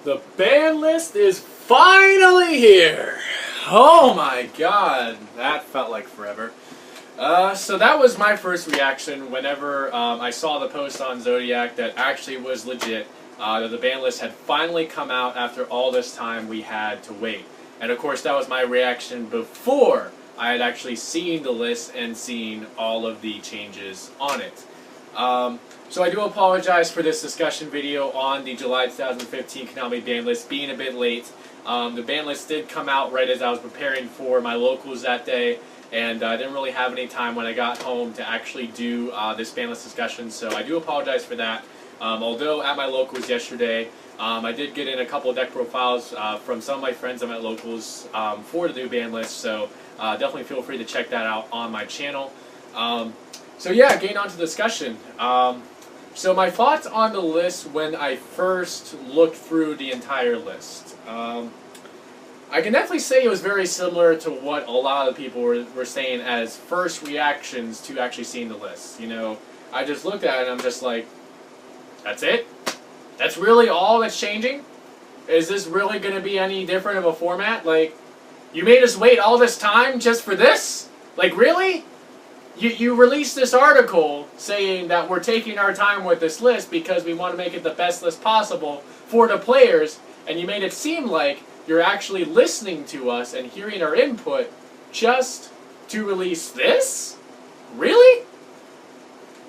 The ban list is finally here! Oh my god, that felt like forever. So that was my first reaction whenever I saw the post on Zodiac that actually was legit, that the ban list had finally come out after all this time we had to wait. And of course that was my reaction before I had actually seen the list and seen all of the changes on it. So I do apologize for this discussion video on the July 2015 Konami ban list being a bit late. The ban list did come out right as I was preparing for my locals that day, and I didn't really have any time when I got home to actually do this ban list discussion, so I do apologize for that. Although at my locals yesterday, I did get in a couple of deck profiles from some of my friends at my locals for the new ban list, so definitely feel free to check that out on my channel. So yeah, getting on to the discussion. So my thoughts on the list when I first looked through the entire list. I can definitely say it was very similar to what a lot of people were saying as first reactions to actually seeing the list. You know, I just looked at it and I'm just like, that's it? That's really all that's changing? Is this really going to be any different of a format? Like, you made us wait all this time just for this? Like, really? You released this article saying that we're taking our time with this list because we want to make it the best list possible for the players, and you made it seem like you're actually listening to us and hearing our input just to release this? Really?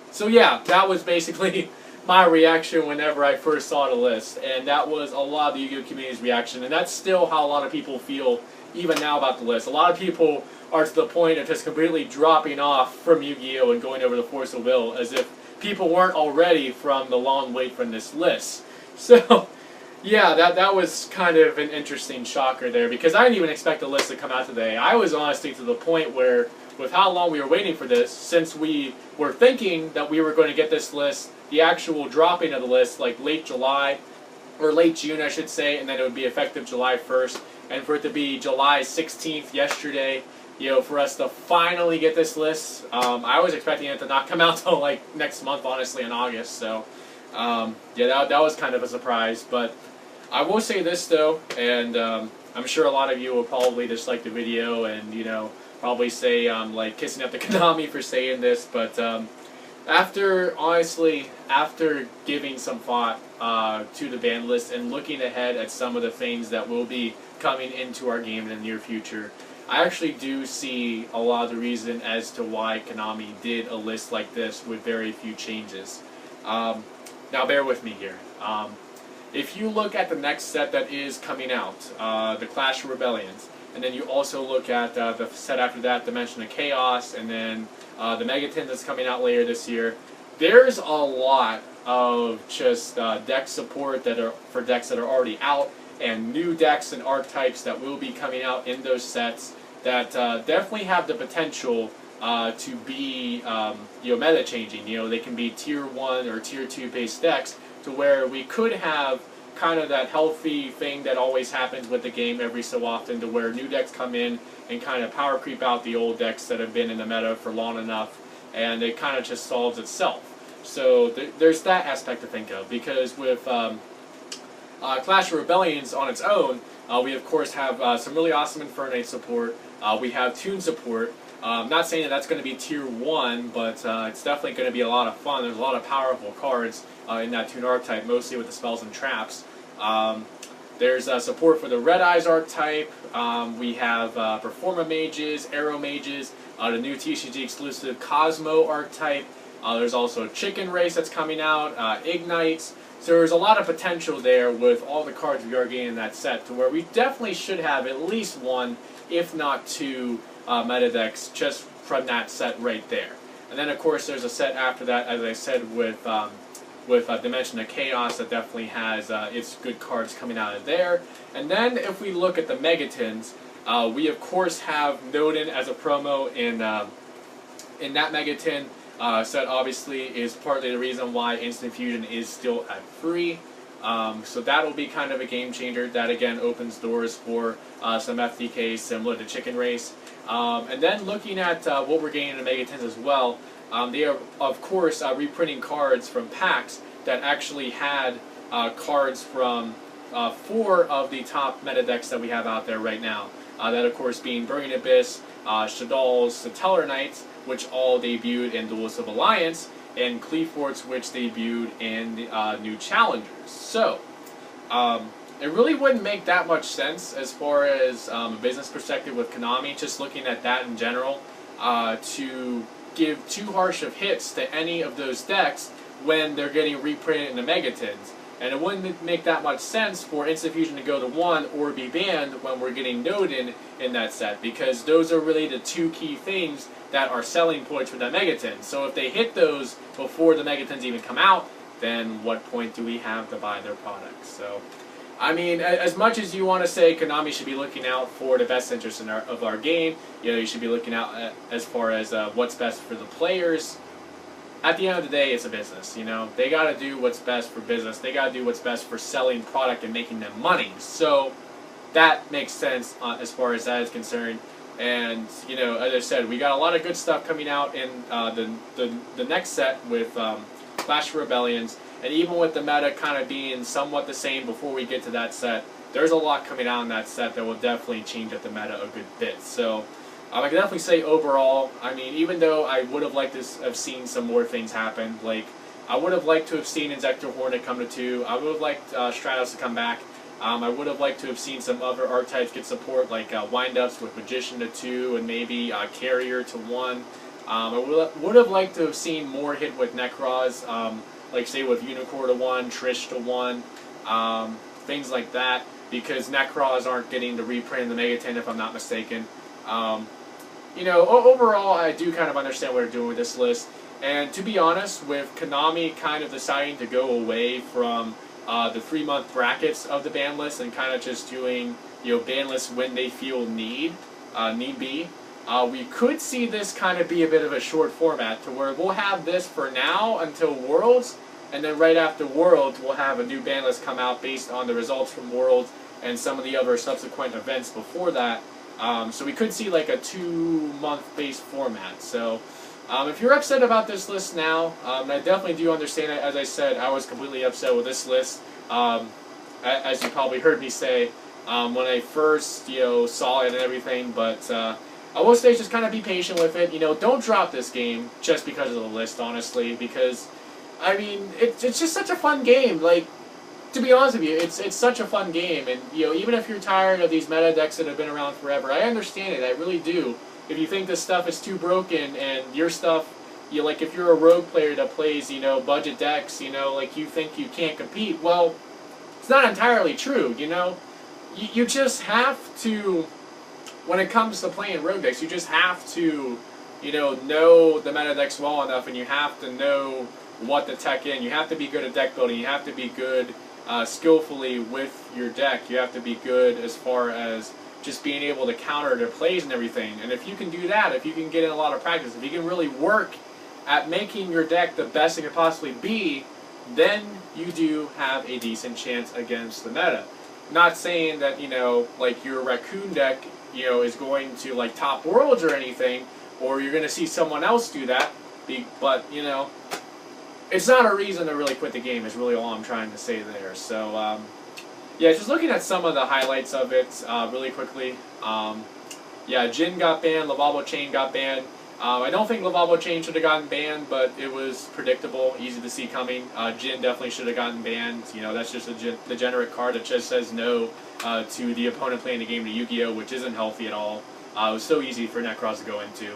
So yeah, that was basically my reaction whenever I first saw the list, and that was a lot of the Yu-Gi-Oh! Community's reaction, and that's still how a lot of people feel even now about the list. A lot of people are to the point of just completely dropping off from Yu-Gi-Oh! And going over to Force of Will, as if people weren't already from the long wait from this list. So, yeah, that was kind of an interesting shocker there, because I didn't even expect the list to come out today. I was honestly to the point where, with how long we were waiting for this, since we were thinking that we were going to get this list, the actual dropping of the list, like late July, or late June I should say, and then it would be effective July 1st, and for it to be July 16th yesterday, you know, for us to finally get this list. I was expecting it to not come out till like next month, honestly, in August. So, yeah, that was kind of a surprise. But I will say this though, and I'm sure a lot of you will probably dislike the video and, you know, probably say I'm like kissing up to Konami for saying this. But honestly, after giving some thought to the ban list and looking ahead at some of the things that will be coming into our game in the near future, I actually do see a lot of the reason as to why Konami did a list like this with very few changes. Now bear with me here. If you look at the next set that is coming out, the Clash of Rebellions, and then you also look at the set after that, Dimension of Chaos, and then the Megatins that's coming out later this year, there's a lot of just deck support that are for decks that are already out, and new decks and archetypes that will be coming out in those sets that definitely have the potential to be meta changing. You know, they can be tier 1 or tier 2 based decks, to where we could have kind of that healthy thing that always happens with the game every so often, to where new decks come in and kind of power creep out the old decks that have been in the meta for long enough, and it kind of just solves itself. So there's that aspect to think of, because with Clash of Rebellions on its own, we of course have some really awesome Infernape support. We have Toon support. Not saying that that's going to be tier 1, but it's definitely going to be a lot of fun. There's a lot of powerful cards in that Toon archetype, mostly with the spells and traps. There's support for the Red Eyes archetype. We have Performa Mages, Arrow Mages, the new TCG exclusive Cosmo archetype. There's also a Chicken Race that's coming out, Ignites. So there's a lot of potential there with all the cards we are getting in that set, to where we definitely should have at least one, if not two, meta decks just from that set right there. And then of course there's a set after that, as I said, with Dimension of Chaos, that definitely has its good cards coming out of there. And then if we look at the Megatins, we of course have Nodin as a promo in that Megatin. Set obviously is partly the reason why Instant Fusion is still at free. So that'll be kind of a game changer. That again opens doors for some FTKs similar to Chicken Race. And then looking at what we're getting in the Megatins as well, they are of course reprinting cards from packs that actually had cards from four of the top meta decks that we have out there right now. That, of course, being Burning Abyss, Shadal's Satellar Knights, which all debuted in Duelist of Alliance, and Cleaforts, which debuted in the New Challengers. So, it really wouldn't make that much sense as far as a business perspective with Konami, just looking at that in general, to give too harsh of hits to any of those decks when they're getting reprinted into Megatons. And it wouldn't make that much sense for Instant Fusion to go to 1 or be banned when we're getting Nodin in that set, because those are really the two key things that are selling points for that Megaton. So if they hit those before the Megatons even come out, then what point do we have to buy their products? So, I mean, as much as you want to say Konami should be looking out for the best interest of our game, you should be looking out as far as what's best for the players. At the end of the day, it's a business, They got to do what's best for business. They got to do what's best for selling product and making them money. So that makes sense as far as that is concerned. And, as I said, we got a lot of good stuff coming out in the next set with Clash of Rebellions. And even with the meta kind of being somewhat the same before we get to that set, there's a lot coming out in that set that will definitely change up the meta a good bit. So I can definitely say overall, I mean, even though I would have liked to have seen some more things happen, like I would have liked to have seen Inzektor Hornet come to 2, I would have liked Stratos to come back, I would have liked to have seen some other archetypes get support, like Wind-Ups with Magician to 2 and maybe Carrier to 1. I would have liked to have seen more hit with Necros, like say with Unicorn to 1, Trish to 1, things like that, because Necros aren't getting the reprint in the Megaton if I'm not mistaken. Overall, I do kind of understand what they're doing with this list. And to be honest, with Konami kind of deciding to go away from the 3-month brackets of the ban list and kind of just doing, ban lists when they feel need be, we could see this kind of be a bit of a short format to where we'll have this for now until Worlds, and then right after Worlds, we'll have a new ban list come out based on the results from Worlds and some of the other subsequent events before that. So we could see like a 2-month based format. So if you're upset about this list now, I definitely do understand it. As I said, I was completely upset with this list. As you probably heard me say when I first saw it and everything. But I will say just kind of be patient with it. Don't drop this game just because of the list, honestly. Because I mean, it's just such a fun game. Like, to be honest with you, it's such a fun game, and even if you're tired of these meta decks that have been around forever, I understand it. I really do. If you think this stuff is too broken, and your stuff, like if you're a rogue player that plays, budget decks, like you think you can't compete, well, it's not entirely true. You just have to, when it comes to playing rogue decks, you just have to, know the meta decks well enough, and you have to know what to tech in. You have to be good at deck building. You have to be good skillfully with your deck. You have to be good as far as just being able to counter their plays and everything. And if you can do that, if you can get in a lot of practice, if you can really work at making your deck the best it can possibly be, then you do have a decent chance against the meta. Not saying that, like your Raccoon deck, is going to like top Worlds or anything, or you're going to see someone else do that, but, it's not a reason to really quit the game is really all I'm trying to say there. So, yeah, just looking at some of the highlights of it really quickly. Yeah, Jin got banned, Lavabo Chain got banned. I don't think Lavabo Chain should have gotten banned, but it was predictable, easy to see coming. Jin definitely should have gotten banned. That's just a degenerate card that just says no to the opponent playing the game to Yu-Gi-Oh!, which isn't healthy at all. It was so easy for Necros to go into.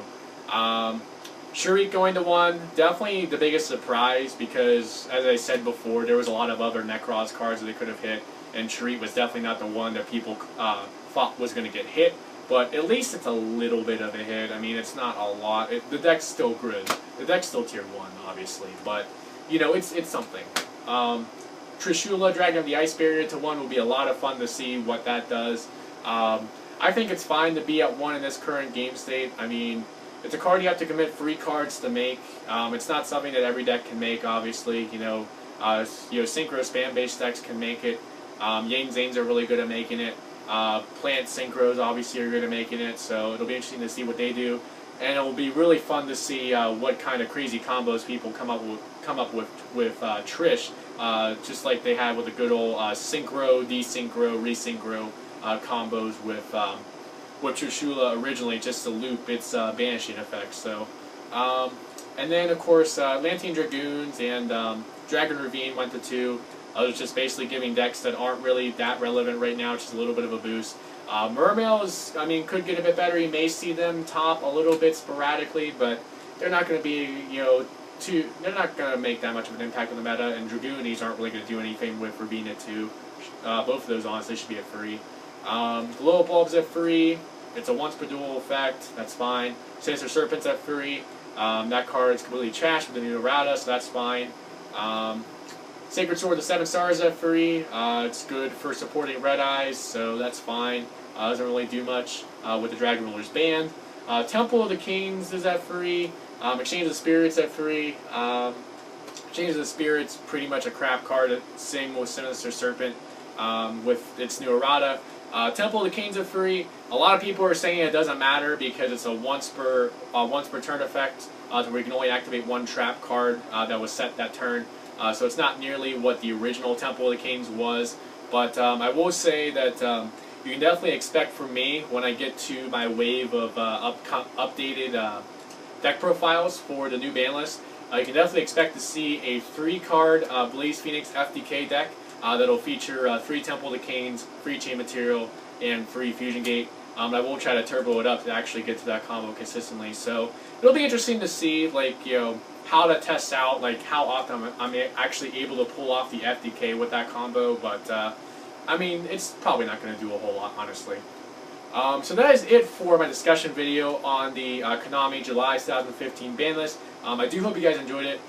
Shuriq going to 1, definitely the biggest surprise because, as I said before, there was a lot of other Necros cards that they could have hit, and Shuriq was definitely not the one that people thought was going to get hit, but at least it's a little bit of a hit. I mean, it's not a lot. The deck's still good. The deck's still tier 1, obviously, but, it's something. Trishula Dragon of the Ice Barrier to 1 will be a lot of fun to see what that does. I think it's fine to be at 1 in this current game state. I mean, it's a card you have to commit 3 cards to make. It's not something that every deck can make, obviously. Synchro spam-based decks can make it. Yang Zanes are really good at making it. Plant Synchros obviously are good at making it, so it'll be interesting to see what they do. And it will be really fun to see what kind of crazy combos people come up with Trish just like they had with the good old synchro, desynchro, resynchro combos with Trishula originally, just to loop its banishing effects. So, and then of course Lantine Dragoons and Dragon Ravine went to 2. Those just basically giving decks that aren't really that relevant right now, just a little bit of a boost. Mermails, I mean, could get a bit better. You may see them top a little bit sporadically, but they're not going to be, they're not going to make that much of an impact on the meta, and Dragoonies aren't really going to do anything with Ravine at 2. Both of those, honestly, should be at 3. Glow Bulb's at 3. It's a once per duel effect. That's fine. Sinister Serpent's at 3. That card's completely trashed with the new errata, so that's fine. Sacred Sword, the 7 stars at 3. It's good for supporting Red Eyes, so that's fine. Doesn't really do much with the Dragon Ruler's band. Temple of the Kings is at 3. Exchange of the Spirits at 3. Exchange of the Spirits, pretty much a crap card to sing with Sinister Serpent with its new errata. Temple of the Kings at 3. A lot of people are saying it doesn't matter because it's a once per turn effect, where you can only activate 1 trap card that was set that turn. So it's not nearly what the original Temple of the Kings was. But I will say that you can definitely expect from me, when I get to my wave of updated deck profiles for the new ban list, you can definitely expect to see a 3-card Blaze Phoenix FDK deck that'll feature 3 Temple of the Kings, free chain material, and free Fusion Gate. I will try to turbo it up to actually get to that combo consistently. So it'll be interesting to see, how that tests out, how often I'm actually able to pull off the FDK with that combo. But I mean, it's probably not going to do a whole lot, honestly. So that is it for my discussion video on the Konami July 2015 ban list. I do hope you guys enjoyed it.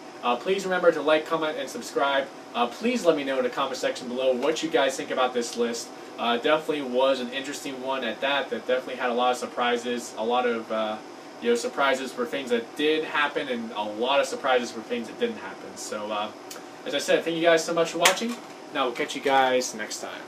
Please remember to like, comment, and subscribe. Please let me know in the comment section below what you guys think about this list. Definitely was an interesting one at that. That definitely had a lot of surprises, a lot of surprises for things that did happen, and a lot of surprises for things that didn't happen. So, as I said, thank you guys so much for watching, and I will catch you guys next time.